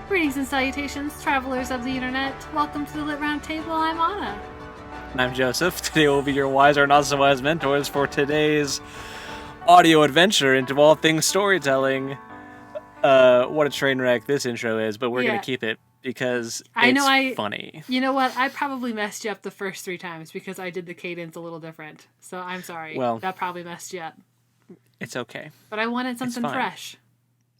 Greetings and salutations, travelers of the internet. Welcome to the Lit Round Table. I'm Anna. And I'm Joseph. Today will be your wise or not so wise mentors for today's audio adventure into all things storytelling. What a train wreck this intro is, but we're going to keep it because it's funny. You know what? I probably messed you up the first 3 times because I did the cadence a little different. So I'm sorry. Well, that probably messed you up. It's okay. But I wanted something fresh.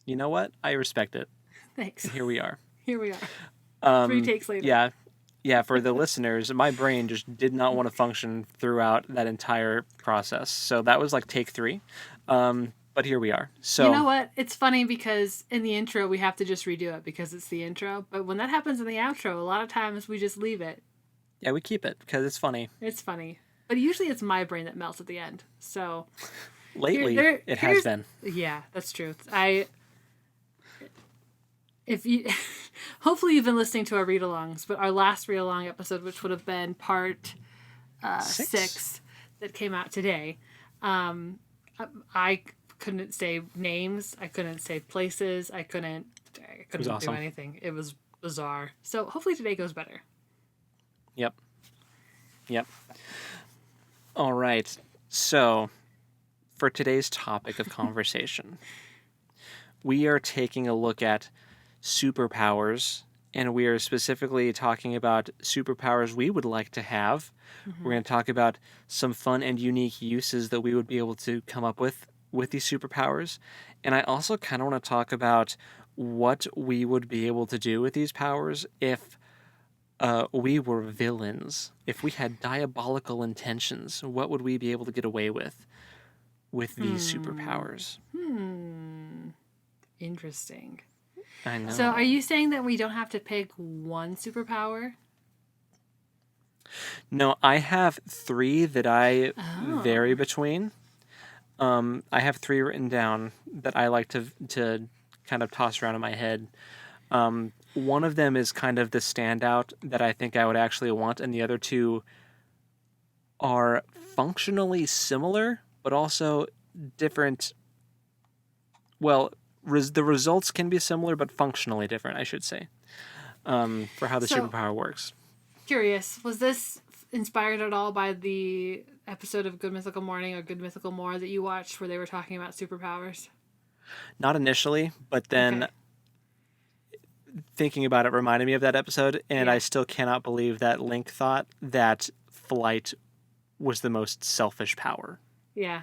You know what? I respect it. Thanks. And here we are. 3 takes later. Yeah, for the listeners, my brain just did not want to function throughout that entire process. So that was like take 3. But here we are. So you know what? It's funny because in the intro we have to just redo it because it's the intro. But when that happens in the outro, a lot of times we just leave it. Yeah, we keep it because it's funny. It's funny. But usually it's my brain that melts at the end. So lately it has been. Yeah, that's true. Hopefully you've been listening to our read-alongs, but our last read-along episode, which would have been part 6 that came out today, I couldn't say names, I couldn't say places, I couldn't do anything. It was bizarre. So hopefully today goes better. Yep. All right. So for today's topic of conversation, we are taking a look at superpowers, and we are specifically talking about superpowers we would like to have. Mm-hmm. We're going to talk about some fun and unique uses that we would be able to come up with these superpowers. And I also kind of want to talk about what we would be able to do with these powers if we were villains. If we had diabolical intentions, what would we be able to get away with these superpowers? Interesting. I know. So are you saying that we don't have to pick one superpower? No, I have 3 that I vary between. I have 3 written down that I like to kind of toss around in my head. One of them is kind of the standout that I think I would actually want, and the other 2 are functionally similar, but also different. Well, the results can be similar, but functionally different, I should say, for how the superpower works. Curious, was this inspired at all by the episode of Good Mythical Morning or Good Mythical More that you watched where they were talking about superpowers? Not initially, but then thinking about it reminded me of that episode, and I still cannot believe that Link thought that flight was the most selfish power. Yeah.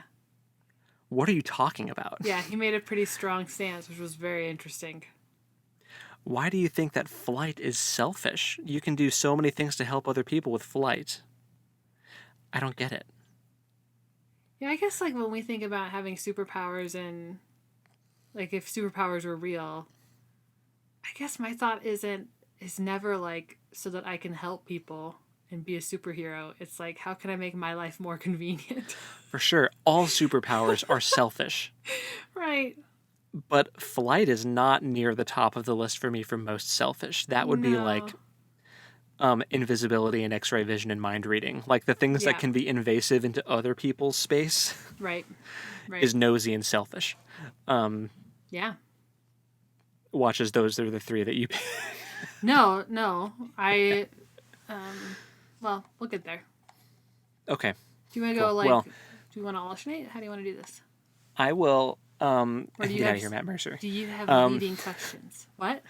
What are you talking about? Yeah, he made a pretty strong stance, which was very interesting. Why do you think that flight is selfish? You can do so many things to help other people with flight. I don't get it. Yeah, I guess like when we think about having superpowers and like if superpowers were real, I guess my thought is never like so that I can help people and be a superhero. It's like, how can I make my life more convenient? For sure. All superpowers are selfish. Right. But flight is not near the top of the list for me for most selfish. That would be like invisibility and X-ray vision and mind reading. Like the things that can be invasive into other people's space. Right. Is nosy and selfish. Yeah. Watch as those are the 3 that you pick. No. Well, we'll get there. Okay. Do you want to go do you want to alternate? How do you want to do this? I will get out of here, Matt Mercer. Do you have leading questions? What?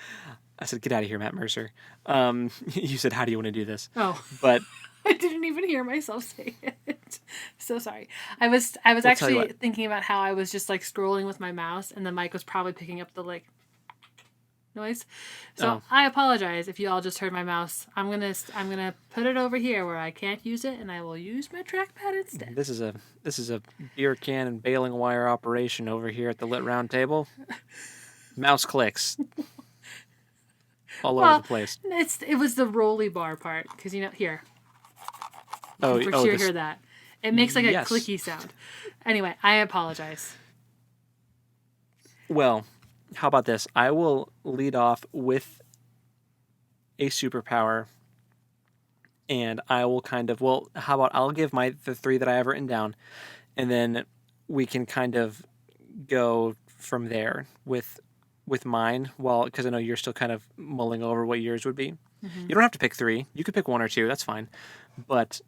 I said, get out of here, Matt Mercer. You said, how do you want to do this? Oh. But I didn't even hear myself say it. So sorry. I was actually thinking about how I was just like scrolling with my mouse and the mic was probably picking up the like noise. So I apologize if you all just heard my mouse. I'm gonna put it over here where I can't use it, and I will use my trackpad instead. This is a beer can and baling wire operation over here at the Lit Round Table. Mouse clicks all over the place. It was the rolly bar part because here. You can for sure hear that. It makes like a clicky sound. Anyway, I apologize. Well, how about this? I will lead off with a superpower and I will kind of, well, how about I'll give the three that I have written down, and then we can kind of go from there with mine. Well, because I know you're still kind of mulling over what yours would be. Mm-hmm. You don't have to pick three. You could pick one or two. That's fine. But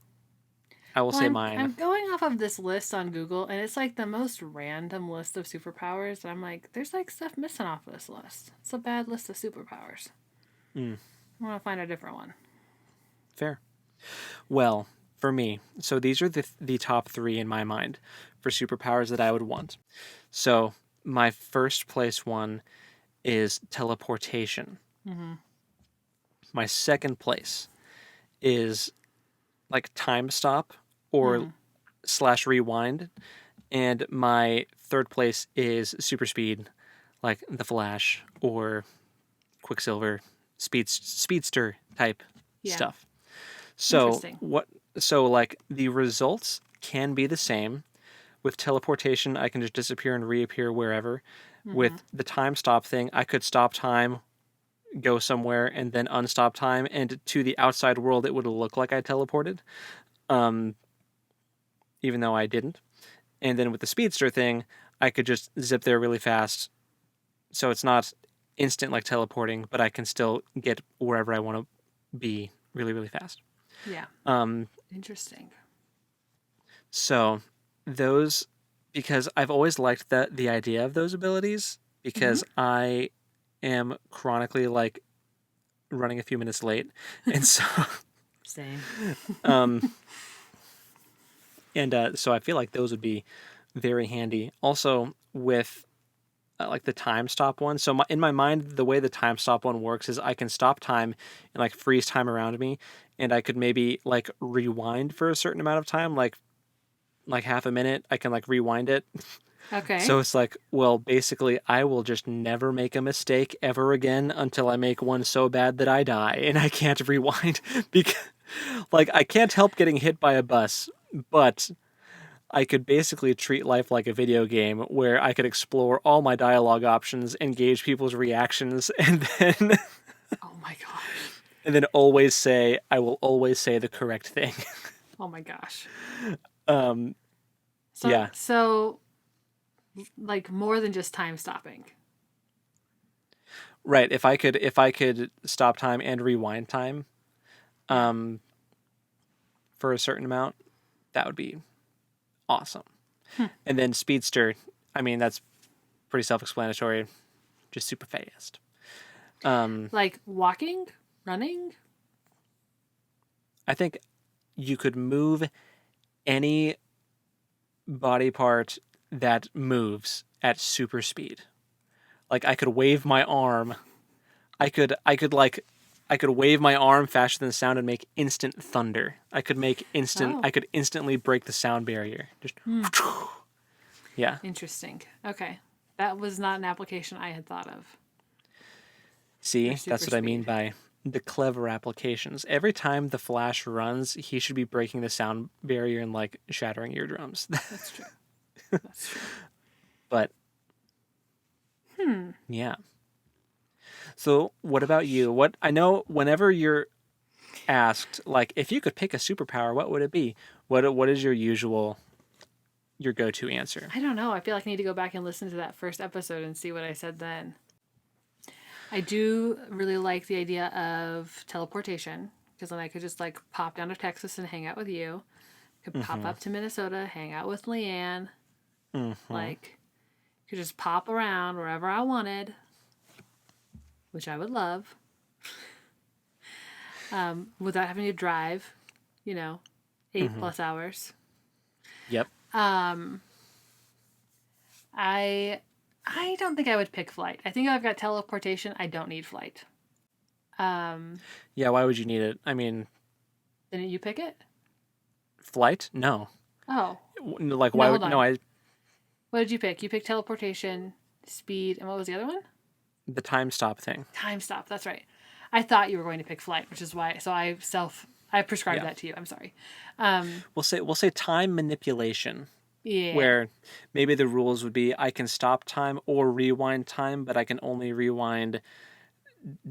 I will say mine. I'm going off of this list on Google, and it's like the most random list of superpowers. And I'm like, there's like stuff missing off of this list. It's a bad list of superpowers. I want to find a different one. Fair. Well, for me, so these are the top three in my mind for superpowers that I would want. So my first place one is teleportation. Mm-hmm. My second place is like time stop or / rewind. And my third place is super speed, like the Flash or Quicksilver, speedster type stuff. So like the results can be the same. With teleportation, I can just disappear and reappear wherever. With the time stop thing, I could stop time, go somewhere, and then unstop time, and to the outside world, it would look like I teleported, even though I didn't. And then with the speedster thing, I could just zip there really fast, so it's not instant like teleporting, but I can still get wherever I want to be really, really fast. Yeah. Interesting. So those, because I've always liked the idea of those abilities, because I am chronically like running a few minutes late, and so same. So I feel like those would be very handy. Also with like the time stop one. So in my mind, the way the time stop one works is I can stop time and like freeze time around me, and I could maybe like rewind for a certain amount of time, like half a minute. I can like rewind it. Okay. So it's like, well, basically, I will just never make a mistake ever again until I make one so bad that I die, and I can't rewind because, like, I can't help getting hit by a bus, but I could basically treat life like a video game where I could explore all my dialogue options, engage people's reactions, and then, oh my gosh, and then I will always say the correct thing. Oh my gosh. Yeah. So, like more than just time stopping. Right. If I could stop time and rewind time, for a certain amount, that would be awesome. And then speedster, I mean, that's pretty self-explanatory. Just super fast. Like walking, running. I think you could move any body part that moves at super speed. Like I could wave my arm. I could wave my arm faster than sound and make instant thunder. I could instantly break the sound barrier. Just yeah. Interesting. Okay. That was not an application I had thought of. See, that's what I mean by the clever applications. Every time the Flash runs, he should be breaking the sound barrier and like shattering eardrums. That's true. That's true. But yeah. So what about you? What I know whenever you're asked, like, if you could pick a superpower, what would it be? What is your go-to answer? I don't know. I feel like I need to go back and listen to that first episode and see what I said then. I do really like the idea of teleportation, because then I could just like pop down to Texas and hang out with you. Could pop up to Minnesota, hang out with Leanne. Like, could just pop around wherever I wanted, which I would love. Without having to drive, 8+ hours. Yep. I don't think I would pick flight. I think I've got teleportation. I don't need flight. Yeah, why would you need it? I mean, didn't you pick it? Flight? No. Oh. Like, why would... No, What did you pick? You picked teleportation, speed, and what was the other one? The time stop thing. Time stop, that's right. I thought you were going to pick flight, which is why... So I prescribed that to you. I'm sorry. We'll say time manipulation. Yeah. Where maybe the rules would be I can stop time or rewind time, but I can only rewind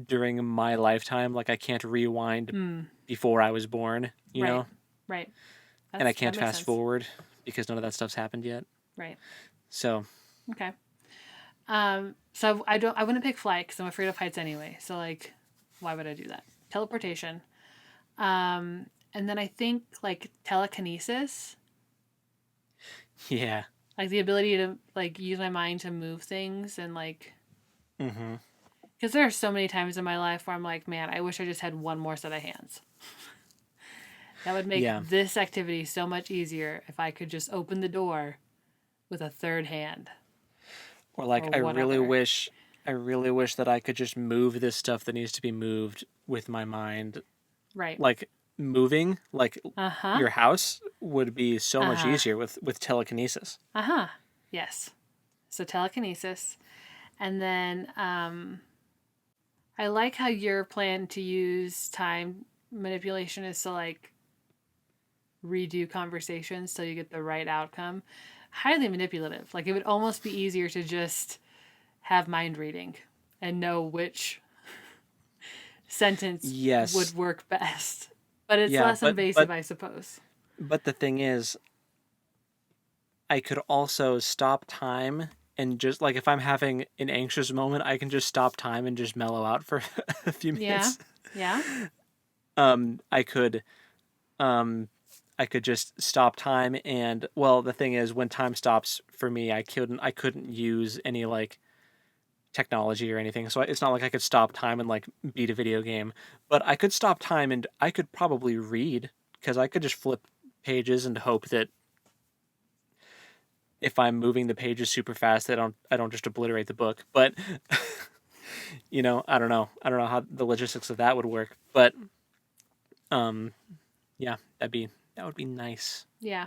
during my lifetime. Like, I can't rewind before I was born, you right. know? Right. And I can't that makes fast sense. forward because none of that stuff's happened yet. Right. So, Okay. So I wouldn't pick flight because I'm afraid of heights anyway. So like, why would I do that? Teleportation. And then I think like telekinesis, yeah. like the ability to like use my mind to move things and like, Mm-hmm. because there are so many times in my life where I'm like, man, I wish I just had one more set of hands. That would make Yeah. this activity so much easier if I could just open the door with a third hand. Or like, Or I whatever. really wish that I could just move this stuff that needs to be moved with my mind. Right. Like, moving, like, Uh-huh. your house would be so much Uh-huh. easier with telekinesis. Uh-huh. Yes. So telekinesis. And then I like how your plan to use time manipulation is to like redo conversations so you get the right outcome. Highly manipulative. Like it would almost be easier to just have mind reading and know which sentence Yes. would work best. But it's Yeah, less invasive, I suppose. But the thing is, I could also stop time and just, like, if I'm having an anxious moment, I can just stop time and just mellow out for a few Yeah. minutes. Yeah. I could just stop time, and well, the thing is, when time stops for me, I couldn't use any like technology or anything. So it's not like I could stop time and like beat a video game, but I could stop time and I could probably read, because I could just flip pages and hope that if I'm moving the pages super fast, I don't just obliterate the book. But you know, I don't know how the logistics of that would work, but yeah, that would be nice. Yeah.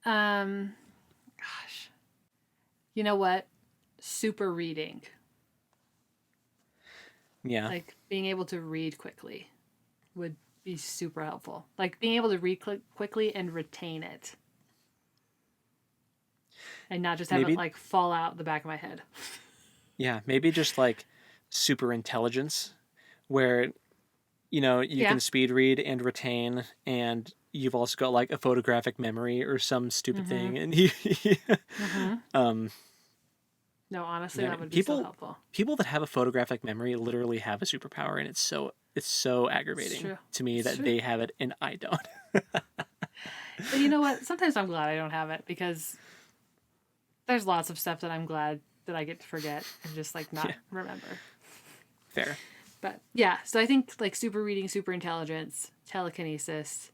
Gosh. You know what? Super reading. Yeah. Like being able to read quickly would be super helpful. Like being able to read quickly and retain it. And not just have it like fall out the back of my head. Yeah, maybe just like super intelligence, where you know you can speed read and retain, and you've also got like a photographic memory or some stupid thing, and you No, honestly, that would be people so helpful. people that have a photographic memory literally have a superpower, and it's so aggravating to me that they have it and I don't. But you know what? Sometimes I'm glad I don't have it, because there's lots of stuff that I'm glad that I get to forget and just like not remember. Fair. But yeah, so I think like super reading, super intelligence, telekinesis.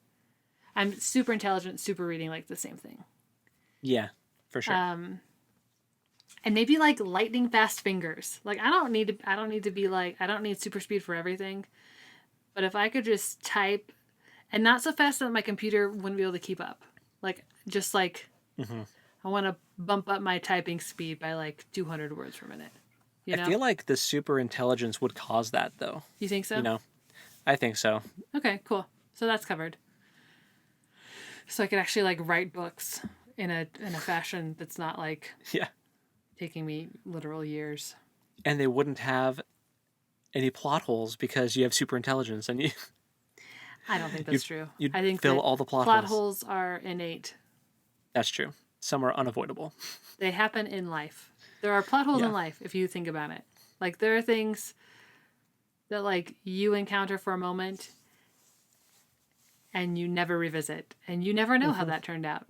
I'm super intelligent, super reading, like the same thing. Yeah, for sure. And maybe like lightning fast fingers. Like I don't need super speed for everything. But if I could just type, and not so fast that my computer wouldn't be able to keep up. Like just like I want to bump up my typing speed by like 200 words per minute. You know? I feel like the super intelligence would cause that, though. You think so? You know, I think so. Okay, cool. So that's covered. So I could actually like write books in a fashion that's not like taking me literal years. And they wouldn't have any plot holes because you have super intelligence, and you. I don't think that's true. You'd I think fill all the plot holes. holes. Plot holes are innate. That's true. Some are unavoidable. They happen in life. There are plot holes in life if you think about it. Like there are things that like you encounter for a moment and you never revisit, and you never know how that turned out.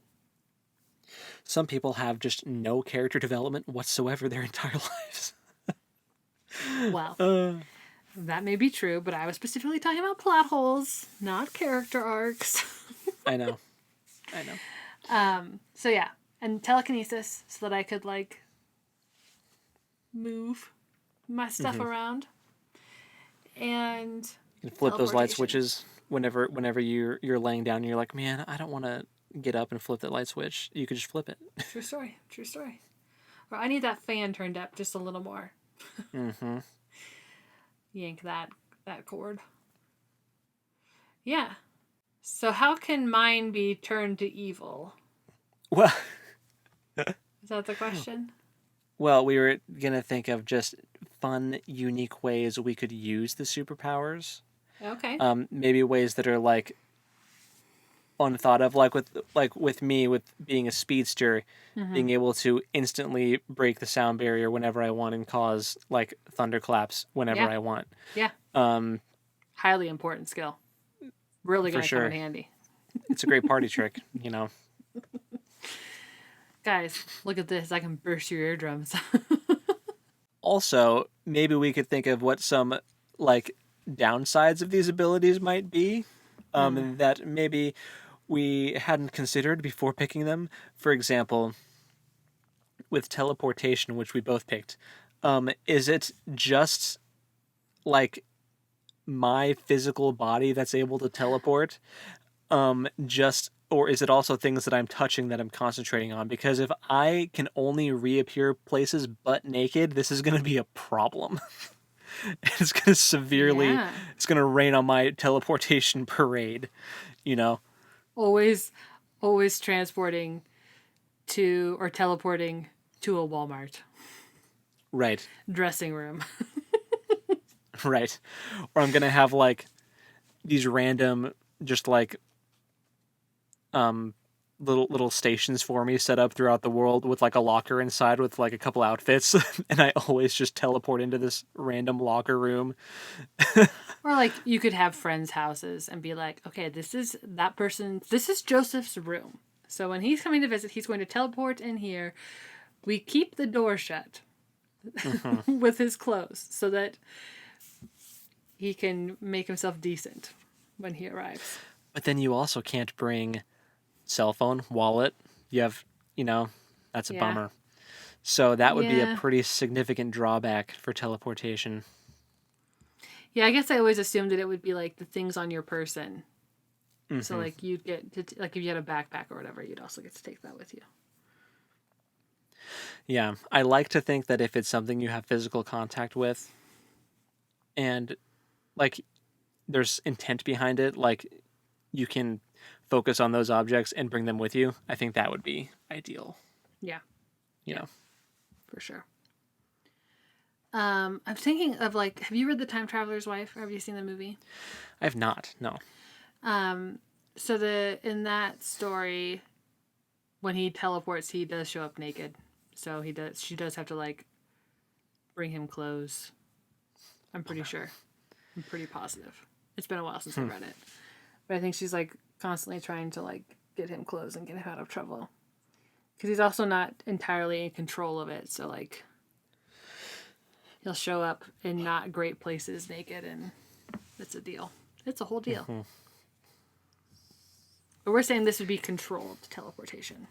Some people have just no character development whatsoever their entire lives. Well, that may be true, but I was specifically talking about plot holes, not character arcs. I know. So yeah, and telekinesis so that I could like move my stuff around, and you can flip those light switches whenever you're laying down and you're like, man, I don't want to get up and flip that light switch. You could just flip it. True story. Or I need that fan turned up just a little more. Yank that cord. Yeah. So how can mine be turned to evil? Well, is that the question? Well, we were gonna think of just fun, unique ways we could use the superpowers. Okay. Maybe ways that are like unthought of, like with me, with being a speedster, being able to instantly break the sound barrier whenever I want and cause like thunderclaps whenever I want. Yeah. Highly important skill. Really going to come in handy. It's a great party trick, you know. Guys, look at this. I can burst your eardrums. Also, maybe we could think of what some like downsides of these abilities might be, that maybe we hadn't considered before picking them. For example, with teleportation, which we both picked, is it just like my physical body that's able to teleport? Or is it also things that I'm touching that I'm concentrating on? Because if I can only reappear places butt naked, this is going to be a problem. It's going to severely, it's going to rain on my teleportation parade, you know? Always transporting to or teleporting to a Walmart. Right. Dressing room. Right. Or I'm going to have like these random, just like, little stations for me set up throughout the world with like a locker inside with like a couple outfits, and I always just teleport into this random locker room. Or like you could have friends' houses and be like, okay, this is Joseph's room. So when he's coming to visit, he's going to teleport in here. We keep the door shut with his clothes so that he can make himself decent when he arrives. But then you also can't bring cell phone, wallet. You have, that's a bummer. So that would be a pretty significant drawback for teleportation. Yeah, I guess I always assumed that it would be like the things on your person. So like you'd get to, like if you had a backpack or whatever, you'd also get to take that with you. Yeah, I like to think that if it's something you have physical contact with and like there's intent behind it, like you can focus on those objects and bring them with you, I think that would be ideal. Yeah. You know. For sure. I'm thinking of like, have you read The Time Traveler's Wife? Or have you seen the movie? I have not, no. So in that story, when he teleports, he does show up naked. So she does have to like bring him clothes. I'm pretty sure. I'm pretty positive. It's been a while since I read it. But I think she's like constantly trying to like get him clothes and get him out of trouble. Because he's also not entirely in control of it. So like he'll show up in not great places naked, and it's a deal. It's a whole deal. Mm-hmm. But we're saying this would be controlled teleportation.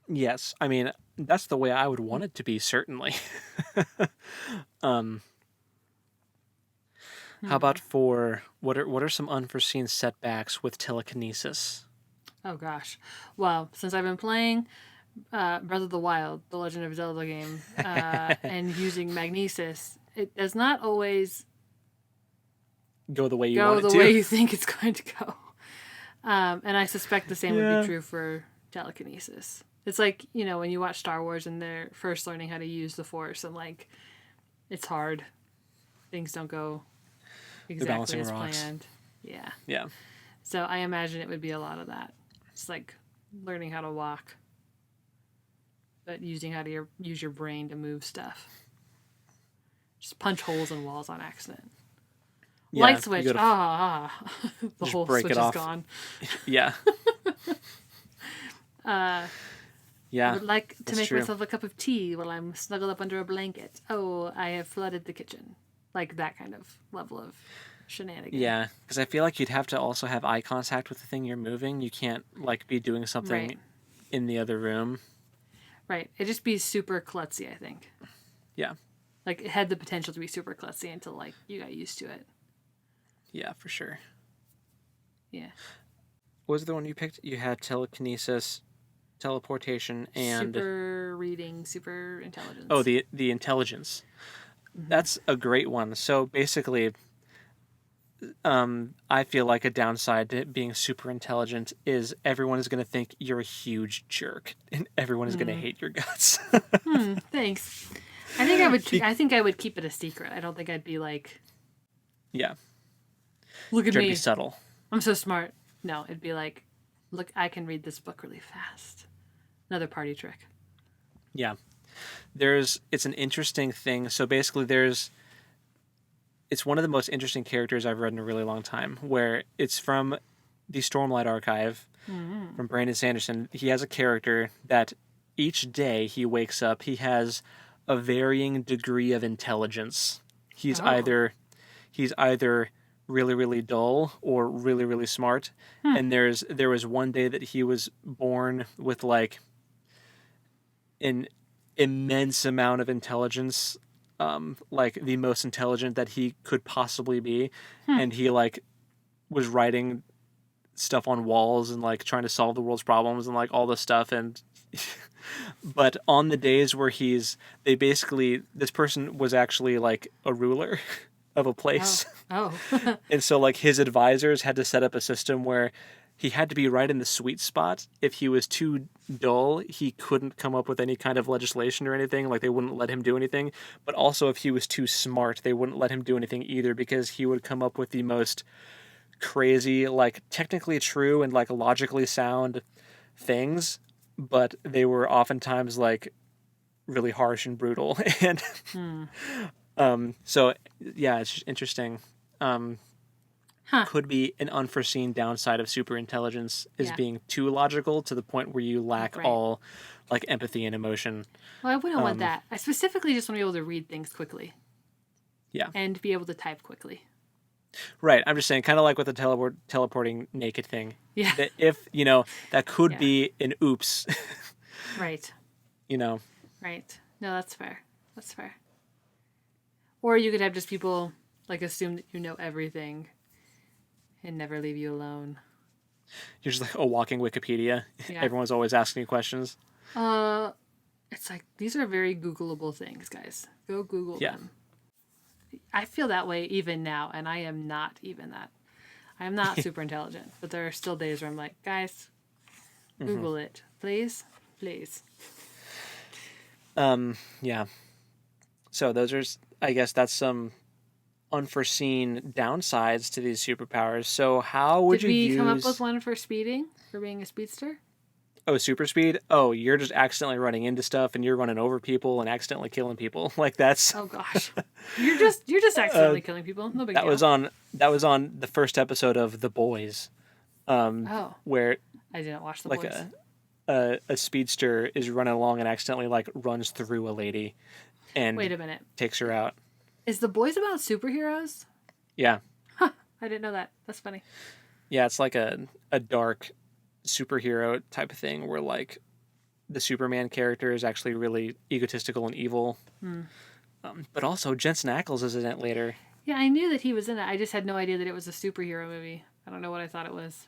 Yes. I mean, that's the way I would want it to be, certainly. How about for what are some unforeseen setbacks with telekinesis? Oh gosh. Well, since I've been playing Breath of the Wild, the Legend of Zelda game, and using magnesis, it does not always go the way you want it to. Go the way you think it's going to go. And I suspect the same would be true for telekinesis. It's like, when you watch Star Wars and they're first learning how to use the Force, and like, it's hard. Things don't go exactly as planned. Yeah. Yeah. So I imagine it would be a lot of that. It's like learning how to walk, but using how to use your brain to move stuff. Just punch holes in walls on accident. Yeah, light switch. The whole switch is gone. Yeah. I would like to make myself a cup of tea while I'm snuggled up under a blanket. Oh, I have flooded the kitchen. Like that kind of level of shenanigans. Yeah, because I feel like you'd have to also have eye contact with the thing you're moving. You can't like be doing something in the other room. Right. It'd just be super klutzy, I think. Yeah. Like it had the potential to be super klutzy until like you got used to it. Yeah, for sure. Yeah. What was the one you picked? You had telekinesis, teleportation, and super reading, super intelligence. Oh, the intelligence. Mm-hmm. That's a great one. So basically, I feel like a downside to being super intelligent is everyone is going to think you're a huge jerk, and everyone is going to hate your guts. Thanks. I think I would. I think I would keep it a secret. I don't think I'd be like, yeah, look at me. Be subtle. I'm so smart. No, it'd be like, look, I can read this book really fast. Another party trick. Yeah, it's an interesting thing. So basically, it's one of the most interesting characters I've read in a really long time. Where it's from the Stormlight Archive, from Brandon Sanderson. He has a character that each day he wakes up, he has a varying degree of intelligence. He's either really, really dull or really, really smart. And there was one day that he was born with like an immense amount of intelligence, like the most intelligent that he could possibly be. And he like was writing stuff on walls and like trying to solve the world's problems and like all this stuff. And but on the days where this person was actually like a ruler of a place. And so like his advisors had to set up a system where he had to be right in the sweet spot. If he was too dull, he couldn't come up with any kind of legislation or anything. Like they wouldn't let him do anything. But also if he was too smart, they wouldn't let him do anything either, because he would come up with the most crazy, like technically true and like logically sound things, but they were oftentimes like really harsh and brutal. And so yeah, it's just interesting. Could be an unforeseen downside of super intelligence is being too logical to the point where you lack all like empathy and emotion. Well, I wouldn't want that. I specifically just want to be able to read things quickly. Yeah. And be able to type quickly. Right. I'm just saying, kind of like with the teleporting naked thing. Yeah. That if, that could be an oops. Right. Right. No, that's fair. That's fair. Or you could have just people like assume that you know everything and never leave you alone. You're just like a walking Wikipedia. Yeah. Everyone's always asking you questions. It's like, these are very Googleable things, guys. Go Google them. I feel that way even now, and I am not even that. I am not super intelligent, but there are still days where I'm like, guys, Google it. Please? Please. Yeah. So those are, I guess that's some unforeseen downsides to these superpowers. So how would you use... Did we come up with one for speeding? For being a speedster? Oh, super speed? Oh, you're just accidentally running into stuff and you're running over people and accidentally killing people. Like that's... Oh gosh. You're just accidentally killing people. No big deal. That was on the first episode of The Boys. Where I didn't watch The Boys. A speedster is running along and accidentally like runs through a lady and wait a minute. Takes her out. Is The Boys about superheroes? Yeah. Huh. I didn't know that. That's funny. Yeah, it's like a dark superhero type of thing where like the Superman character is actually really egotistical and evil. But also Jensen Ackles is in it later. Yeah, I knew that he was in it. I just had no idea that it was a superhero movie. I don't know what I thought it was.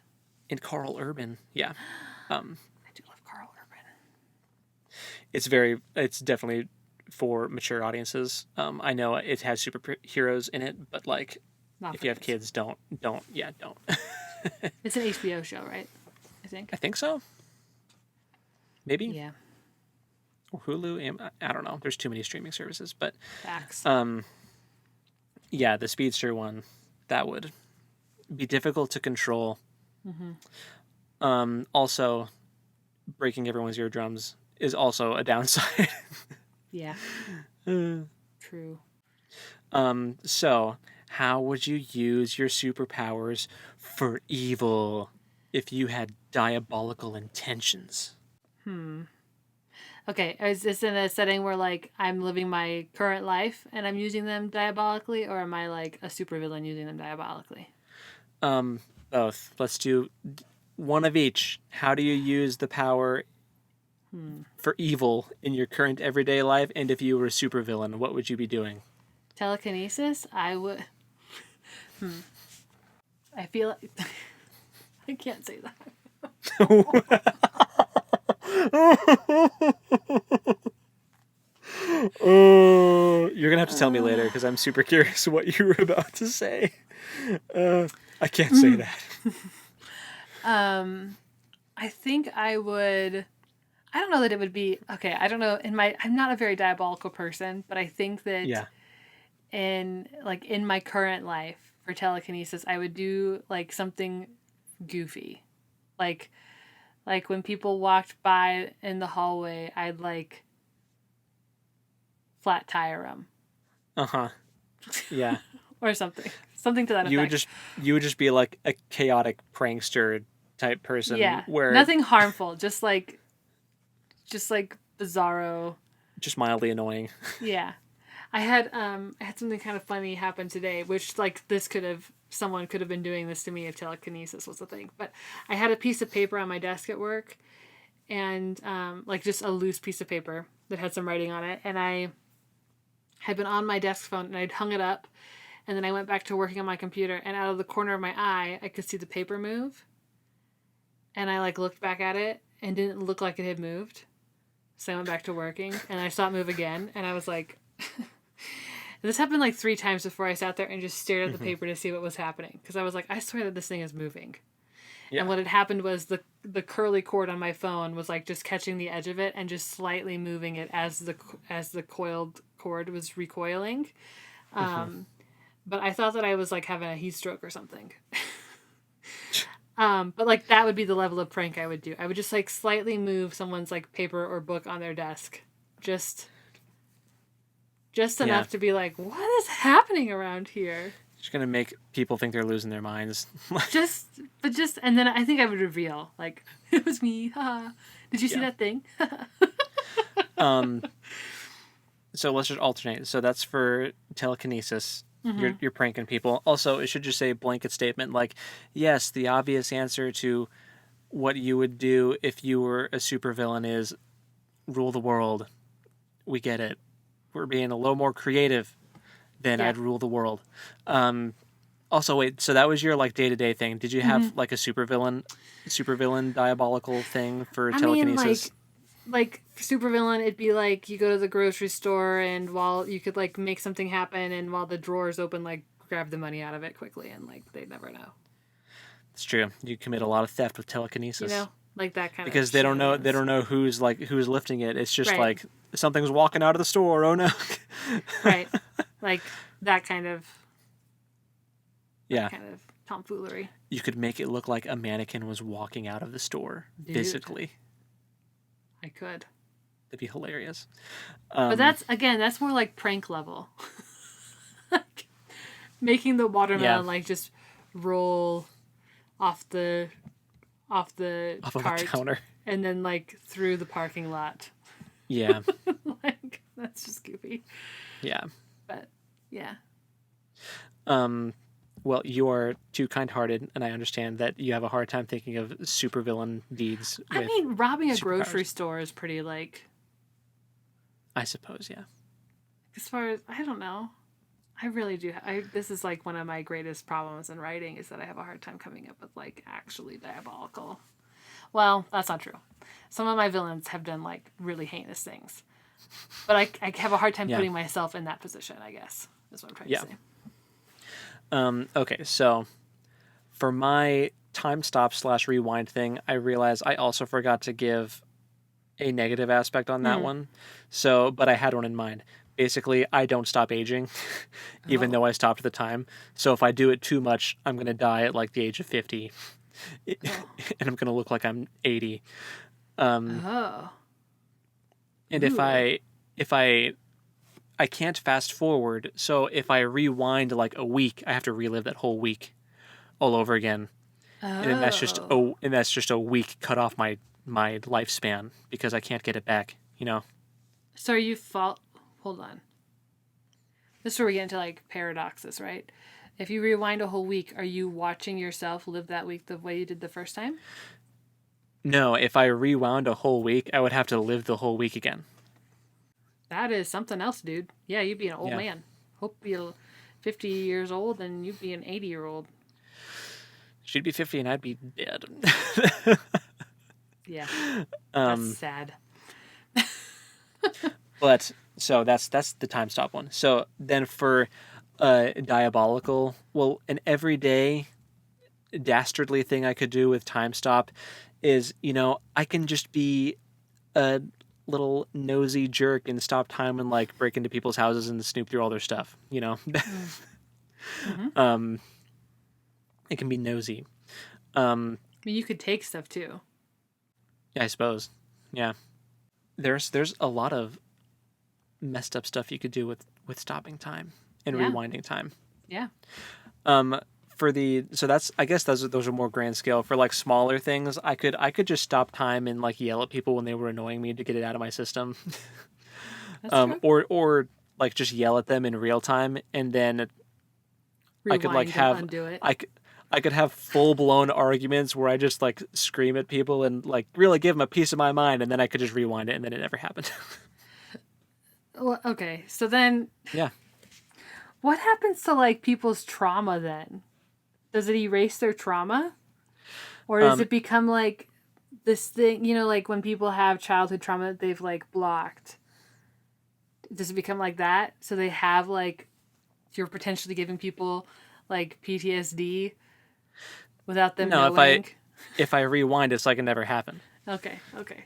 And Carl Urban. Yeah. I do love Carl Urban. It's definitely for mature audiences. I know it has superheroes in it, but like if you have kids, don't. It's an HBO show, right? I think so. Maybe. Yeah. Or Hulu. I don't know. There's too many streaming services, but facts. Yeah, the speedster one, that would be difficult to control. Also, breaking everyone's eardrums is also a downside. Yeah. True. So, how would you use your superpowers for evil if you had diabolical intentions? Okay, is this in a setting where like I'm living my current life and I'm using them diabolically, or am I like a supervillain using them diabolically? Both. Let's do one of each. How do you use the power for evil in your current everyday life? And if you were a supervillain, what would you be doing? Telekinesis? I would... I feel like... I can't say that. You're gonna have to tell me later because I'm super curious what you were about to say. I can't say that. I think I would I don't know that it would be okay. I don't know. I'm not a very diabolical person, but I think that Yeah. in my current life for telekinesis, I would do like something goofy, like when people walked by in the hallway, I'd like flat tire them. Uh-huh. Yeah. Or something to that You would effect. just be like a chaotic prankster type person Yeah, where nothing harmful, just like bizarro. just mildly annoying. Yeah, I had something kind of funny happen today, which like someone could have been doing this to me if telekinesis was a thing. But I had a piece of paper on my desk at work, and like just a loose piece of paper that had some writing on it, and I had been on my desk phone and I'd hung it up, and then I went back to working on my computer, and out of the corner of my eye, I could see the paper move, and I like looked back at it and didn't look like it had moved. So I went back to working and I saw it move again, and I was like, this happened like 3 times before I sat there and just stared at the paper to see what was happening. Because I was like, I swear that this thing is moving. Yeah. And what had happened was the curly cord on my phone was like just catching the edge of it and just slightly moving it as the coiled cord was recoiling. But I thought that I was like having a heat stroke or something. But like that would be the level of prank I would do. I would just like slightly move someone's like paper or book on their desk. Just enough to be like, what is happening around here? Just gonna make people think they're losing their minds. And then I think I would reveal, like, it was me. Did you see that thing? So let's just alternate. So that's for telekinesis. You're pranking people. Also, it should just say a blanket statement like, yes, the obvious answer to what you would do if you were a supervillain is rule the world. We get it. We're being a little more creative than I'd rule the world. Also, wait, so that was your like day-to-day thing. Did you have like a supervillain diabolical thing for telekinesis? Mean, like supervillain, it'd be like you go to the grocery store and while you could like make something happen, and while the drawer's open, like grab the money out of it quickly, and like they'd never know. It's true. You commit a lot of theft with telekinesis. You know, like that kind of. Because they don't know who's lifting it. It's just like something's walking out of the store. Oh no. Right. Like that kind of. Yeah. Kind of tomfoolery. You could make it look like a mannequin was walking out of the store physically. I could. That'd be hilarious. But that's more like prank level. Like, making the watermelon like just roll off the cart of a counter and then like through the parking lot. Yeah. Like that's just goofy. Yeah. But yeah. Well, you are too kind-hearted, and I understand that you have a hard time thinking of supervillain deeds. I mean, robbing a grocery store is pretty, like... I suppose, yeah. As far as... I don't know. I really do. This is, like, one of my greatest problems in writing is that I have a hard time coming up with, like, actually diabolical... Well, that's not true. Some of my villains have done, like, really heinous things. But I have a hard time putting myself in that position, I guess, is what I'm trying to say. Okay, so for my time stop / rewind thing, I realized I also forgot to give a negative aspect on that one. So, but I had one in mind. Basically, I don't stop aging, even though I stopped at the time. So if I do it too much, I'm going to die at like the age of 50. And I'm going to look like I'm 80. And if I can't fast forward, so if I rewind like a week, I have to relive that whole week all over again. And then that's just a week cut off my lifespan because I can't get it back, you know. So hold on. This is where we get into like paradoxes, right? If you rewind a whole week, are you watching yourself live that week the way you did the first time? No, if I rewound a whole week, I would have to live the whole week again. That is something else, dude. Yeah, you'd be an old man. Hope you're 50 years old and you'd be an 80-year-old. She'd be 50 and I'd be dead. Yeah. That's sad. But, so that's the time stop one. So then for diabolical, well, an everyday dastardly thing I could do with time stop is, you know, I can just be a little nosy jerk and stop time and like break into people's houses and snoop through all their stuff, you know. Mm-hmm. It can be nosy. I mean, you could take stuff too. Yeah, I suppose. Yeah. There's a lot of messed up stuff you could do with stopping time and rewinding time. Yeah. So that's, I guess those are more grand scale. For like smaller things, I could just stop time and like yell at people when they were annoying me to get it out of my system. That's true. Or like just yell at them in real time, and then Rewind I could like have undo it. I could have full blown arguments where I just like scream at people and like really give them a piece of my mind, and then I could just rewind it, and then it never happened. Well, okay, so then Yeah. what happens to like people's trauma then? Does it erase their trauma? Or does it become like this thing, you know, like when people have childhood trauma that they've like blocked? Does it become like that? So they have like, you're potentially giving people like PTSD without them knowing? If I rewind, it's like it never happened. Okay.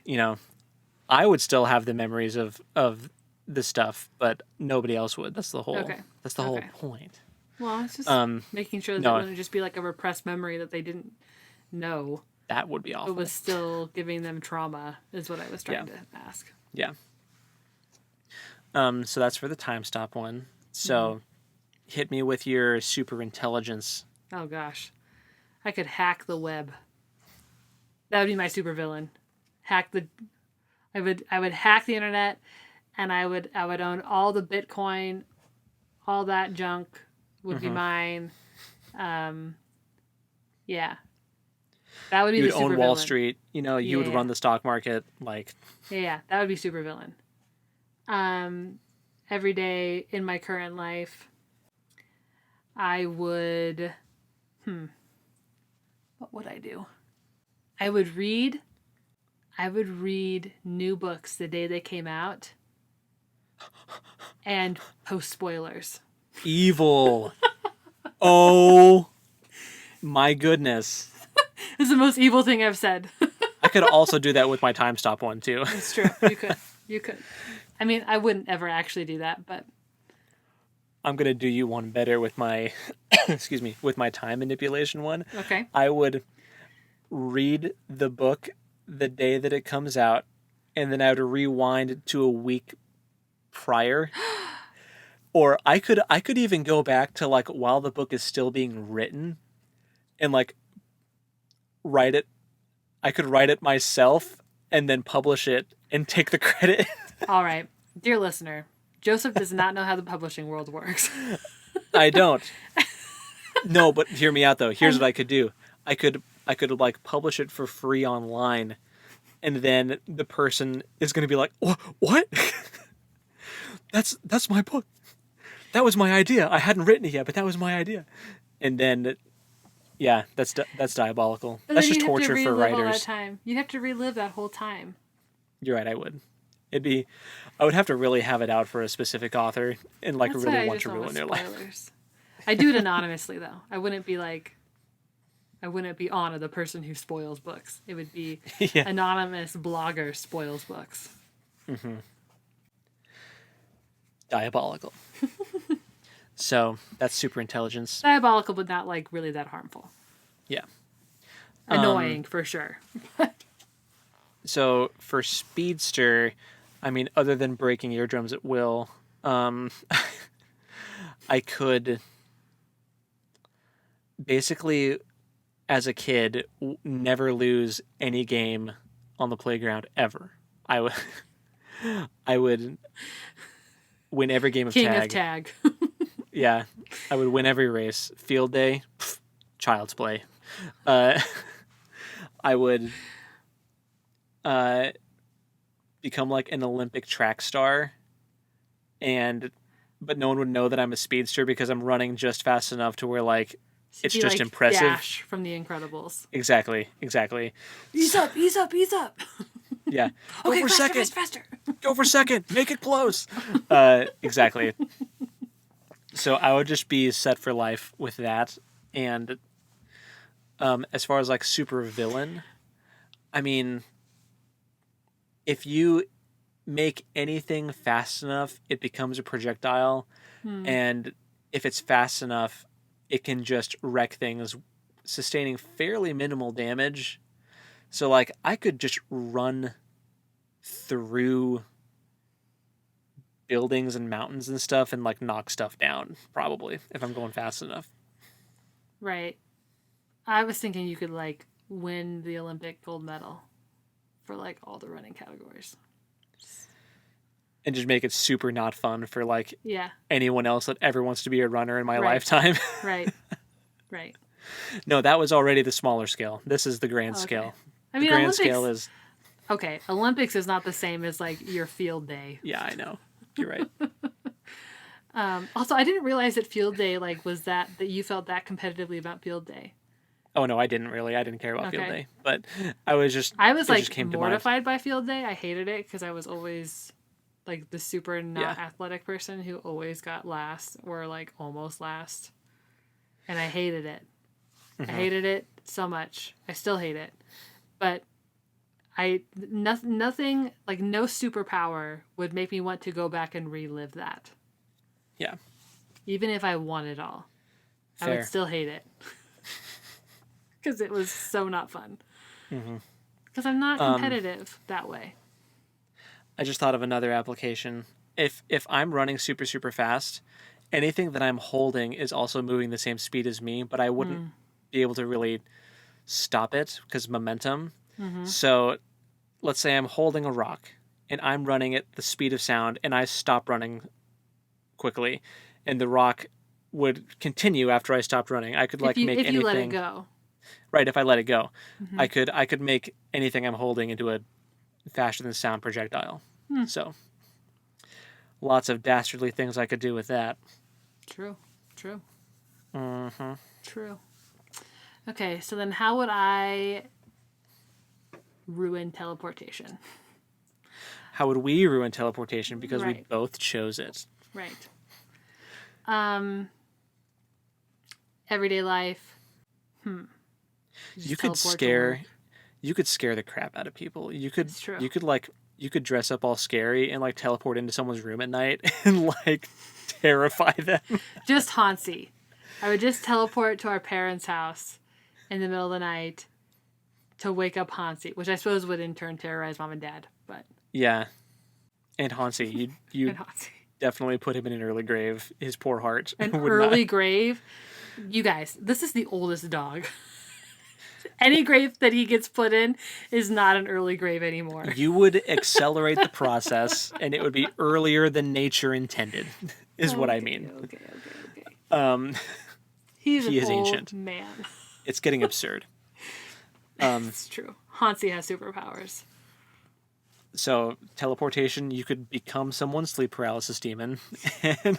You know, I would still have the memories of the stuff, but nobody else would. That's the whole whole point. Well, it's just making sure that it wouldn't just be like a repressed memory that they didn't know. That would be awful. It was still giving them trauma, is what I was trying to ask. Yeah. So that's for the time stop one. So hit me with your super intelligence. Oh gosh. I could hack the web. That would be my supervillain. I would hack the internet, and I would own all the Bitcoin, all that junk would be mine. Yeah. That would be You'd the supervillain. own Wall Street, you know, you would run the stock market, like. Yeah, that would be supervillain. Every day in my current life, I would what would I do? I would read new books the day they came out and post spoilers. Evil. Oh my goodness. It's the most evil thing I've said. I could also do that with my time stop one too. It's true. You could. I mean, I wouldn't ever actually do that, but I'm going to do you one better with my with my time manipulation one. Okay. I would read the book the day that it comes out, and then I would rewind to a week prior. Or I could even go back to like while the book is still being written and like write it. I could write it myself and then publish it and take the credit. All right. Dear listener, Joseph does not know how the publishing world works. I don't. No, but hear me out though. Here's what I could do. I could like publish it for free online, and then the person is going to be like, "What? That's my book. That was my idea. I hadn't written it yet, but that was my idea." And then, yeah, that's diabolical. But that's just torture for writers. All that time. You'd have to relive that whole time. You're right. I would. I would have to really have it out for a specific author and like that's really want to ruin their life. I do it anonymously though. I wouldn't be Anna, the person who spoils books. It would be anonymous blogger spoils books. Mm-hmm. Diabolical. So that's super intelligence. Diabolical, but not like really that harmful. Yeah. Annoying for sure. So for Speedster, I mean, other than breaking eardrums at will, I could basically, as a kid, never lose any game on the playground ever. I would win every game of King tag. of tag. Yeah, I would win every race. Field day, child's play. I would become like an Olympic track star, but no one would know that I'm a speedster because I'm running just fast enough to where like it's just like impressive. Dash from The Incredibles. Exactly. Ease up. Yeah. Okay, go for second. Faster. Go for second. Make it close. Exactly. So I would just be set for life with that. And as far as like super villain, I mean, if you make anything fast enough, it becomes a projectile. And if it's fast enough, it can just wreck things, sustaining fairly minimal damage. So, like, I could just run through buildings and mountains and stuff and, like, knock stuff down, probably, if I'm going fast enough. Right. I was thinking you could, like, win the Olympic gold medal for, like, all the running categories. And just make it super not fun for, like, yeah, anyone else that ever wants to be a runner in my lifetime. Right. Right. No, that was already the smaller scale. This is the grand scale. I mean, the grand Olympics, scale is... Okay, Olympics is not the same as, like, your field day. Yeah, I know. You're right. Also, I didn't realize that field day, like, was that you felt that competitively about field day. Oh, no, I didn't really. I didn't care about field day. But I was like, mortified by field day. I hated it because I was always... like the super not athletic person who always got last or like almost last. And I hated it. I hated it so much. I still hate it. But nothing, like no superpower would make me want to go back and relive that. Yeah. Even if I won it all. Fair. I would still hate it. Because it was so not fun. Because I'm not competitive that way. I just thought of another application. If I'm running super, super fast, anything that I'm holding is also moving the same speed as me, but I wouldn't be able to really stop it because momentum. So let's say I'm holding a rock and I'm running at the speed of sound and I stop running quickly and the rock would continue after I stopped running. I could make anything... If you let it go. Right, if I let it go. I could make anything I'm holding into a faster than sound projectile. So lots of dastardly things I could do with that. True. True. Okay, so then how would I ruin teleportation? How would we ruin teleportation? Because we both chose it. Right. Everyday life. You could scare the crap out of people. You could dress up all scary and like teleport into someone's room at night and like terrify them. Just Hansi. I would just teleport to our parents' house in the middle of the night to wake up Hansi, which I suppose would in turn terrorize mom and dad. But yeah, and Hansi, you definitely put him in an early grave. His poor heart. An early grave. You guys, this is the oldest dog. Any grave that he gets put in is not an early grave anymore. You would accelerate the process, and it would be earlier than nature intended, is what I mean. Okay. He is old ancient. Man. It's getting absurd. It's true. Hansi has superpowers. So, teleportation, you could become someone's sleep paralysis demon. And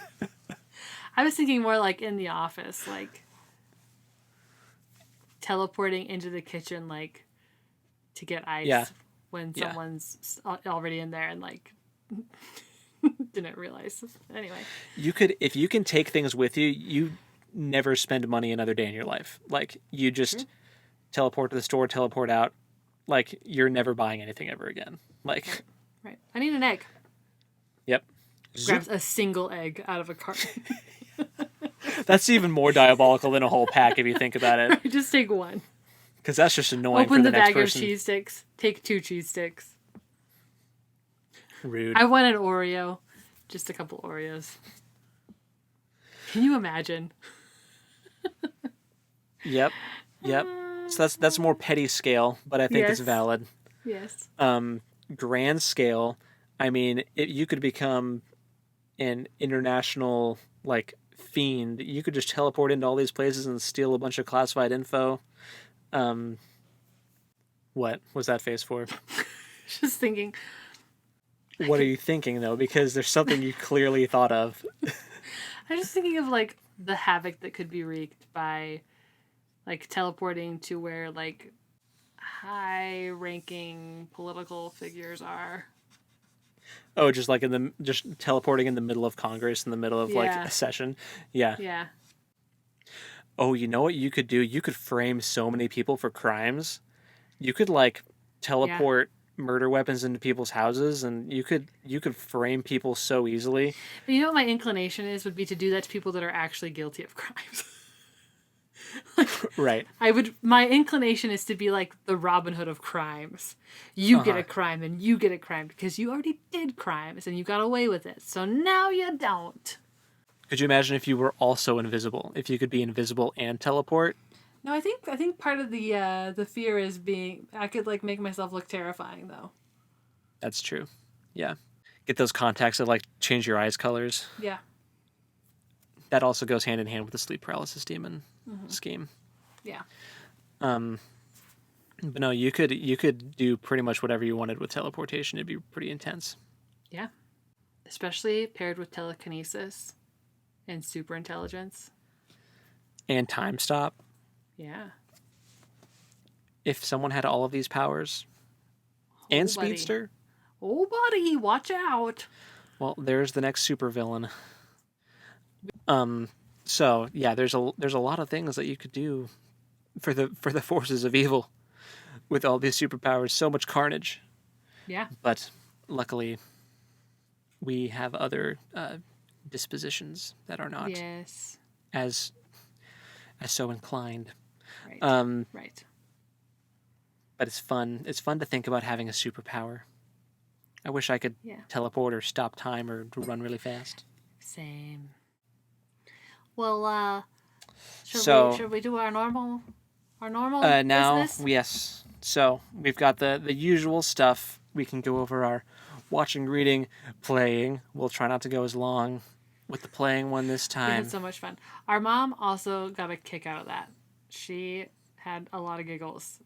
I was thinking more like in The Office, like teleporting into the kitchen, like to get ice when someone's already in there and like didn't realize. Anyway, you could, if you can take things with you, you never spend money another day in your life. Like you just teleport to the store, teleport out. Like you're never buying anything ever again. Like, right. I need an egg. Yep. Grabs a single egg out of a carton. That's even more diabolical than a whole pack if you think about it. Just take one. Because that's just annoying. Open for the the next bag person. of cheese sticks. Take 2 cheese sticks. Rude. I want an Oreo. Just a couple Oreos. Can you imagine? Yep. So that's more petty scale, but I think it's valid. Yes. Grand scale, I mean, you could become an international like fiend. You could just teleport into all these places and steal a bunch of classified info. What was that face for? Just thinking. What are you thinking though? Because there's something you clearly thought of. I'm just thinking of like the havoc that could be wreaked by like teleporting to where like high-ranking political figures are. Oh, just like just teleporting in the middle of Congress in the middle of like a session. Yeah. Yeah. Oh, you know what you could do? You could frame so many people for crimes. You could like teleport murder weapons into people's houses, and you could frame people so easily. But you know what my inclination would be to do that to people that are actually guilty of crimes. Like, right. My inclination is to be like the Robin Hood of crimes. You get a crime and you get a crime because you already did crimes and you got away with it. So now you don't. Could you imagine if you were also invisible? If you could be invisible and teleport? No, I think part of the fear is I could like make myself look terrifying though. That's true. Yeah. Get those contacts that like change your eyes colors. Yeah. That also goes hand in hand with the sleep paralysis demon scheme. Yeah. But no, you could do pretty much whatever you wanted with teleportation. It'd be pretty intense. Yeah. Especially paired with telekinesis and super intelligence. And time stop. Yeah. If someone had all of these powers and speedster. Oh, buddy, watch out. Well, there's the next supervillain. So yeah, there's a lot of things that you could do for the forces of evil with all these superpowers. So much carnage. Yeah. But luckily, we have other dispositions that are not as so inclined. Right. Right. But it's fun. It's fun to think about having a superpower. I wish I could teleport or stop time or run really fast. Same. Well, should we do our normal now, business? Yes. So we've got the usual stuff. We can go over our watching, reading, playing. We'll try not to go as long with the playing one this time. We had so much fun. Our mom also got a kick out of that. She had a lot of giggles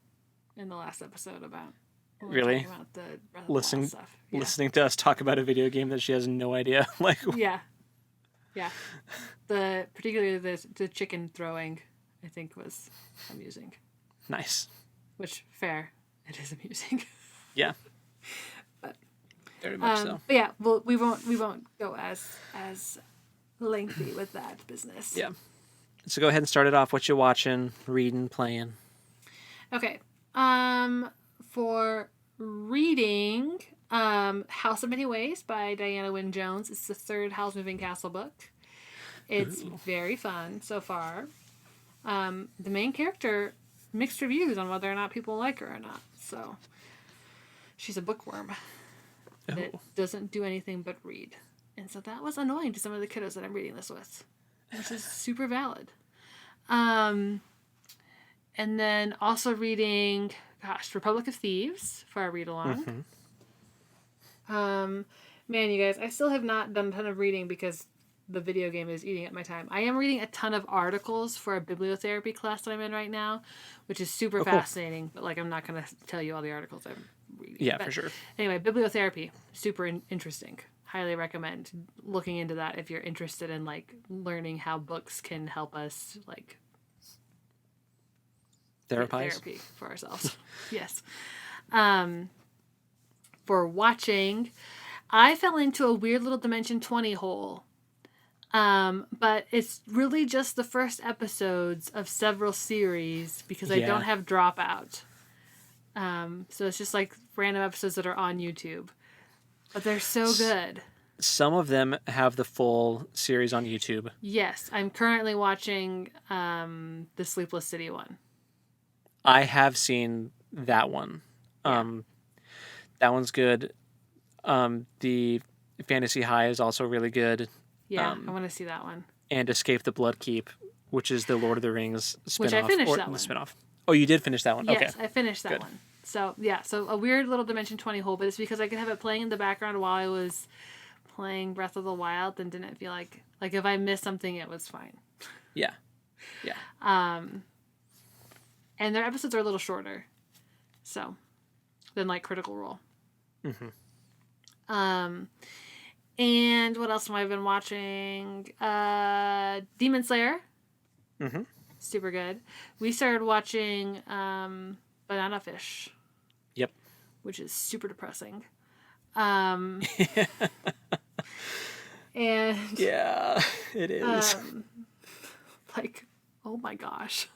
in the last episode about really about the listening stuff. Listening to us talk about a video game that she has no idea. Like yeah. Particularly the chicken throwing, I think was amusing. Nice. Which fair, it is amusing. Yeah. But very much so. But yeah, we won't go as lengthy with that business. Yeah. So go ahead and start it off. What you watching, reading, playing? Okay. For reading, House of Many Ways by Diana Wynne Jones. It's the third Howl's Moving Castle book. It's very fun so far. The main character, mixed reviews on whether or not people like her or not. So she's a bookworm that doesn't do anything but read. And so that was annoying to some of the kiddos that I'm reading this with, which is super valid. And then also reading, Republic of Thieves for our read along. Man, you guys, I still have not done a ton of reading because the video game is eating up my time. I am reading a ton of articles for a bibliotherapy class that I'm in right now, which is super fascinating. But like, I'm not going to tell you all the articles I'm reading. Yeah, for sure. Anyway, bibliotherapy, super interesting. Highly recommend looking into that if you're interested in like learning how books can help us like therapy for ourselves. Yes. For watching, I fell into a weird little Dimension 20 hole. But it's really just the first episodes of several series because I don't have Dropout. So it's just like random episodes that are on YouTube. But they're so good. Some of them have the full series on YouTube. Yes. I'm currently watching the Sleepless City one. I have seen that one. That one's good. The Fantasy High is also really good. Yeah, I want to see that one. And Escape the Bloodkeep, which is the Lord of the Rings spinoff. Which I finished that one. Spinoff. Oh, you did finish that one? Yes, okay. I finished that one. So, yeah, so a weird little Dimension 20 hole, but it's because I could have it playing in the background while I was playing Breath of the Wild and didn't feel like if I missed something, it was fine. Yeah. Yeah. And their episodes are a little shorter, so, than like Critical Role. And what else have I been watching? Demon Slayer. Super good. We started watching Banana Fish. Yep. Which is super depressing. And yeah, it is. Like, oh my gosh.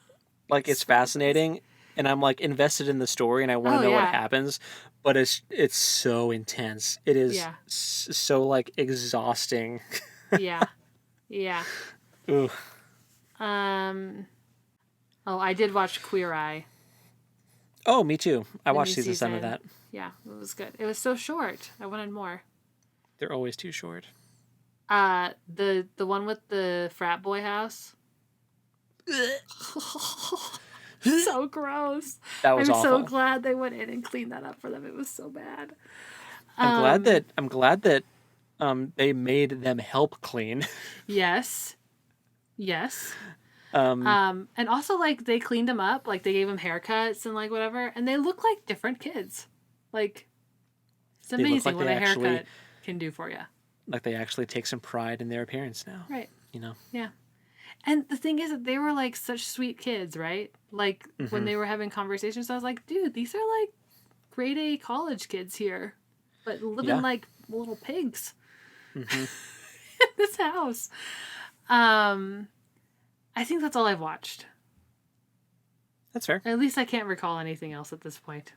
Like, it's fascinating. and I'm like invested in the story and I want to know what yeah. happens, but it's so intense. It is Yeah. so like exhausting. Yeah. Yeah. Ooh. Oh, I did watch Queer Eye. Oh, me too. I The watched new season 7 of season. that. Yeah, it was good. It was so short. I wanted more. They're always too short. The one with the frat boy house. So gross. That was I'm so awful. glad they went in and cleaned that up for them. It was so bad. I'm glad that they made them help clean. Yes. Yes. Um, And also like they cleaned them up, like they gave them haircuts and like whatever, and they look like different kids. Like it's they look amazing like what they a actually haircut can do for you. like they actually take some pride in their appearance now. Right. You know. Yeah. And the thing is that they were like such sweet kids, right? Like when they were having conversations, I was like, dude, these are like grade A college kids here, but living like little pigs in this house. I think that's all I've watched. That's fair. At least I can't recall anything else at this point.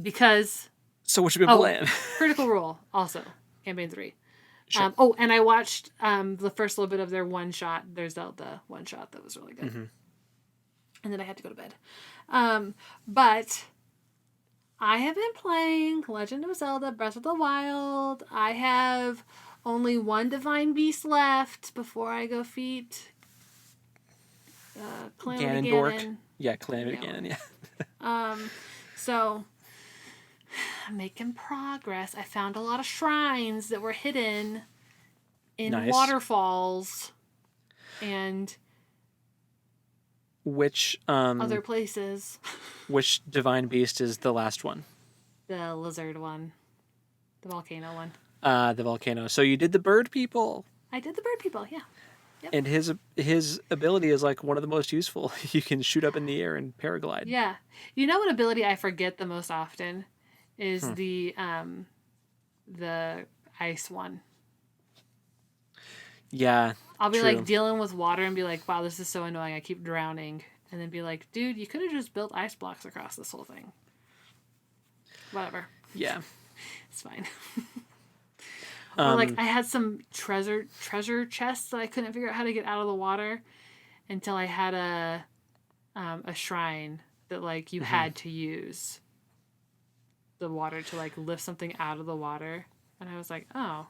Because So what you been playing? Critical Role also, campaign 3. Sure. And I watched the first little bit of their one shot, their Zelda one shot that was really good. And then I had to go to bed. But I have been playing Legend of Zelda Breath of the Wild. I have only one Divine Beast left before I go feat Calamity Ganon. Yeah, Calamity Ganon, yeah. So I'm making progress. I found a lot of shrines that were hidden in waterfalls and which other places. Which divine beast is the last one? The lizard one. The volcano one. The volcano. So you did the bird people. I did the bird people, yeah. Yep. And his ability is like one of the most useful. You can shoot up in the air and paraglide. Yeah. You know what ability I forget the most often is the ice one. Yeah. I'll be like dealing with water and be like, wow, this is so annoying. I keep drowning. And then be like, dude, you could have just built ice blocks across this whole thing. Whatever. Yeah. It's fine. Or like I had some treasure chests that I couldn't figure out how to get out of the water until I had a shrine that like you had to use the water to like lift something out of the water, and I was like, oh,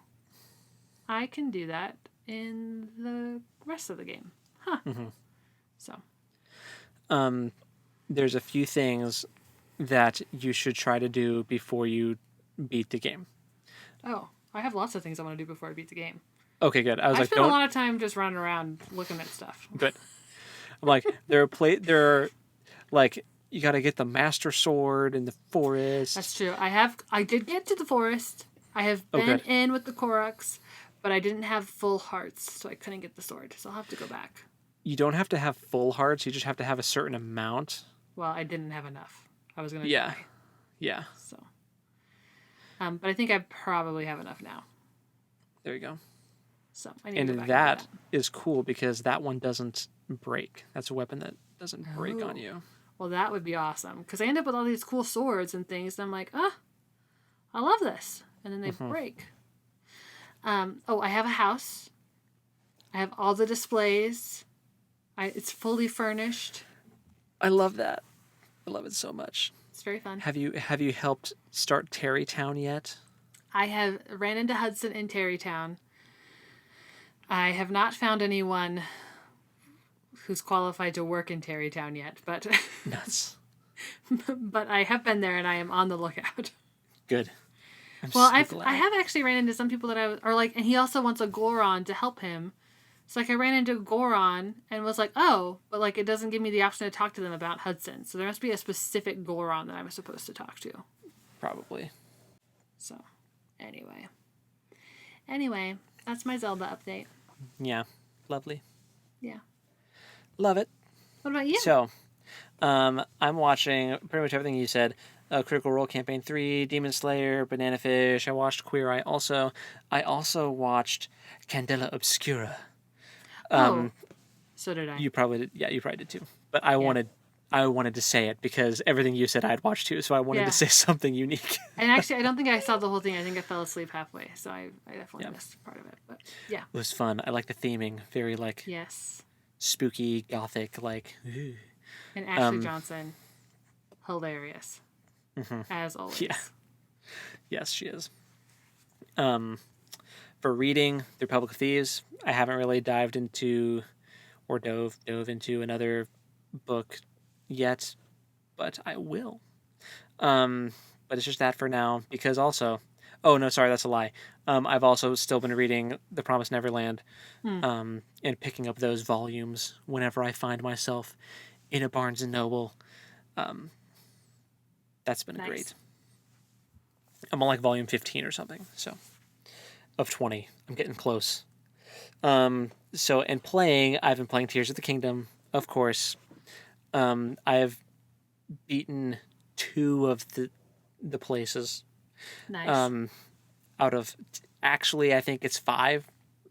I can do that in the rest of the game, huh? So, there's a few things that you should try to do before you beat the game. Oh. I have lots of things I want to do before I beat the game. Okay, good. I spent a lot of time just running around looking at stuff. Good. I'm like, there are like, you got to get the master sword in the forest. That's true. I did get to the forest. I have been in with the Koroks, but I didn't have full hearts, so I couldn't get the sword. So I'll have to go back. You don't have to have full hearts. You just have to have a certain amount. Well, I didn't have enough. I was going to die. Yeah. So. But I think I probably have enough now. There you go. So I need to go back that is cool because that one doesn't break. That's a weapon that doesn't break on you. Well, that would be awesome because I end up with all these cool swords and things. And I'm like, I love this, and then they break. I have a house. I have all the displays. It's fully furnished. I love that. I love it so much. It's very fun. Have you helped start Terrytown yet? I have ran into Hudson in Terrytown. I have not found anyone who's qualified to work in Terrytown yet, but nuts. But I have been there and I am on the lookout. Good. I have actually ran into some people that and he also wants a Goron to help him. So like I ran into Goron and was like, oh, but like it doesn't give me the option to talk to them about Hudson. So there must be a specific Goron that I'm supposed to talk to. Probably. So, anyway, that's my Zelda update. Yeah, lovely. Yeah. Love it. What about you? So, I'm watching pretty much everything you said. Critical Role Campaign 3, Demon Slayer, Banana Fish. I watched Queer Eye also. I also watched Candela Obscura. So did I. You probably did. Yeah, you probably did too. But I wanted I wanted to say it because everything you said I'd watched too, so I wanted to say something unique. And actually, I don't think I saw the whole thing. I think I fell asleep halfway, so I definitely missed part of it. But yeah, it was fun. I like the theming, very like spooky, gothic, like. And Ashley Johnson, hilarious, as always. Yeah, yes, she is. For reading The Republic of Thieves, I haven't really dived into or dove into another book yet, but I will. But it's just that for now, because also, oh no, sorry, that's a lie. I've also still been reading The Promised Neverland, and picking up those volumes whenever I find myself in a Barnes and Noble. That's been great. I'm on like volume 15 or something, so of 20. I'm getting close. So in playing, I've been playing Tears of the Kingdom, of course. I have beaten 2 of the places. Nice. Out of actually, I think it's 5,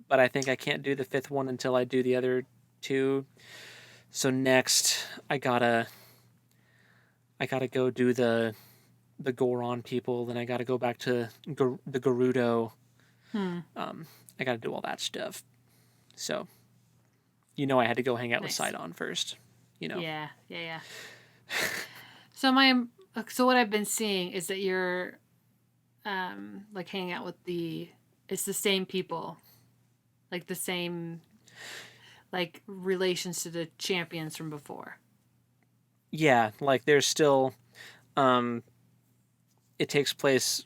but I think I can't do the 5th one until I do the other 2. So next, I gotta go do the Goron people. Then I gotta go back to the Gerudo. I gotta do all that stuff. So, I had to go hang out with Sidon first. Yeah. So what I've been seeing is that you're, like hanging out with it's the same people, like the same, like relations to the champions from before. Yeah, like there's still, it takes place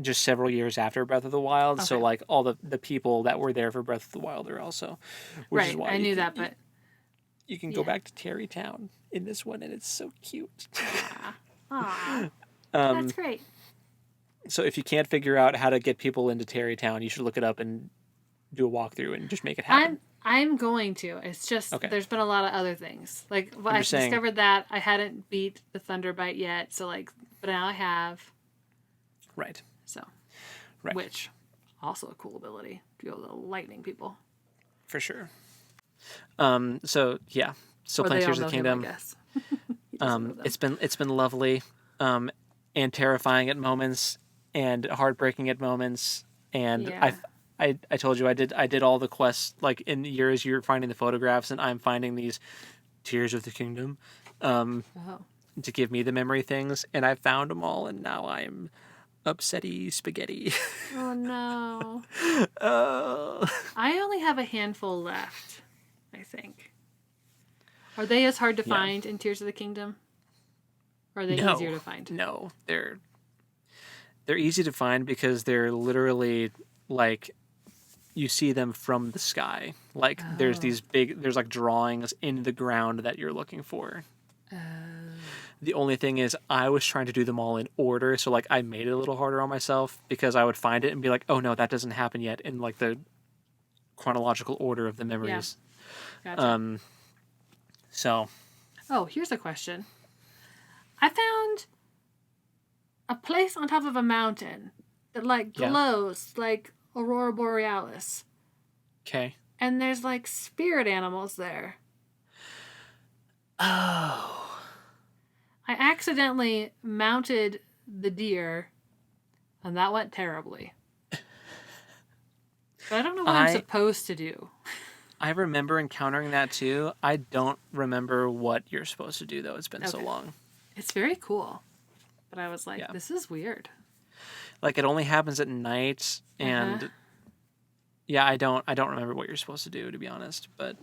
just several years after Breath of the Wild, so like all the people that were there for Breath of the Wild are also, which is why I knew that, but you can go back to Tarrytown in this one, and it's so cute. Aww. That's great. So if you can't figure out how to get people into Tarrytown, you should look it up and do a walkthrough and just make it happen. I'm going to. It's just there's been a lot of other things. Like I discovered that I hadn't beat the Thunderbite yet, so but now I have. Right. So, which also a cool ability to be able to lightning people. For sure. So yeah, still playing Tears of the Kingdom. It's been lovely, and terrifying at moments, and heartbreaking at moments, and I told you I did all the quests like in years. You're finding the photographs, and I'm finding these Tears of the Kingdom, to give me the memory things, and I found them all, and now I'm upsetty spaghetti. Oh no! I only have a handful left, I think. Are they as hard to find in Tears of the Kingdom? Or are they easier to find? No, they're easy to find because they're literally like you see them from the sky. Like there's like drawings in the ground that you're looking for. The only thing is I was trying to do them all in order, so like I made it a little harder on myself because I would find it and be like, oh no, that doesn't happen yet in like the chronological order of the memories. Yeah. Gotcha. So. Oh, here's a question. I found a place on top of a mountain that like glows like Aurora Borealis. Okay. And there's like spirit animals there. Oh. I accidentally mounted the deer, and that went terribly. But I don't know what I'm supposed to do. I remember encountering that too. I don't remember what you're supposed to do, though. It's been so long. It's very cool. But I was like, this is weird. Like, it only happens at night, and... Yeah, I don't remember what you're supposed to do, to be honest. But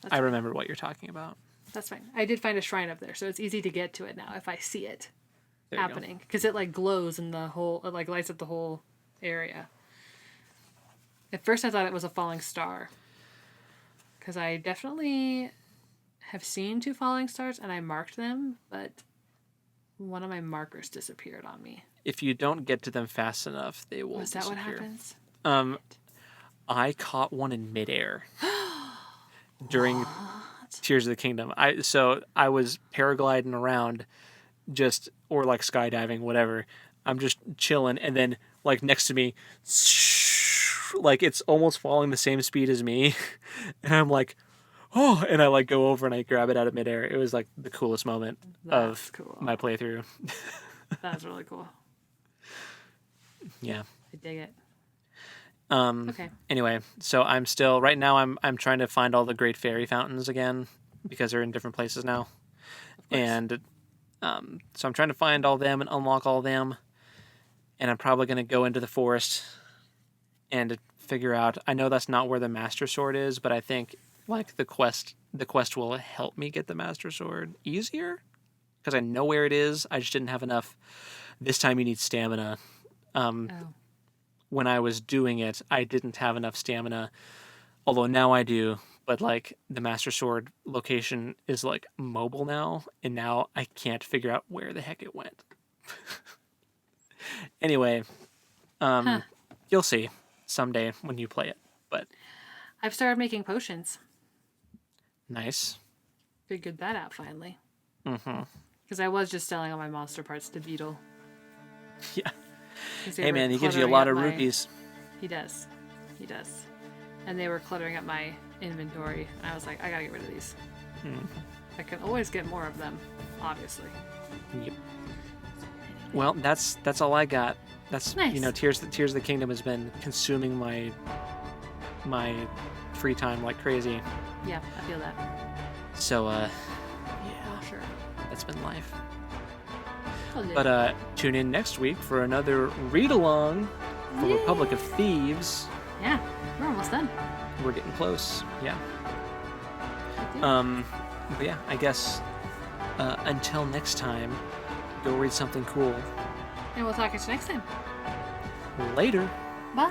I remember what you're talking about. That's fine. I did find a shrine up there, so it's easy to get to it now if I see it happening. Because it, like, glows in the whole... It, like, lights up the whole area. At first, I thought it was a falling star. Because I definitely have seen 2 falling stars, and I marked them, but one of my markers disappeared on me. If you don't get to them fast enough, they will disappear. Is that what happens? I caught one in midair during Tears of the Kingdom. I was paragliding around, or like skydiving, whatever. I'm just chilling, and then like next to me, like it's almost falling the same speed as me, and I'm like, oh, and I like go over and I grab it out of midair. It was like the coolest moment That's of cool. my playthrough. That's really cool. Yeah. I dig it. Okay. Anyway, so I'm still right now. I'm trying to find all the great fairy fountains again because they're in different places now, and so I'm trying to find all them and unlock all them, and I'm probably going to go into the forest and figure out. I know that's not where the Master Sword is, but I think like the quest will help me get the Master Sword easier because I know where it is. I just didn't have enough. This time you need stamina. When I was doing it, I didn't have enough stamina, although now I do. But like the Master Sword location is like mobile now, and now I can't figure out where the heck it went. Anyway, you'll see someday when you play it. But I've started making potions. Nice. Figured that out finally. Mm-hmm. Because I was just selling all my monster parts to Beetle. Yeah. Hey man, he gives you a lot of rupees. He does. And they were cluttering up my inventory. And I was like, I gotta get rid of these. I can always get more of them, obviously. Yep. Well, that's all I got. That's nice. Tears of the Kingdom has been consuming my free time like crazy. Yeah, I feel that. So yeah, sure. That's been life. Okay. But tune in next week for another read-along for Republic of Thieves. Yeah, we're almost done. We're getting close. Yeah. But yeah, I guess until next time, go read something cool. And we'll talk to you next time. Later. Bye.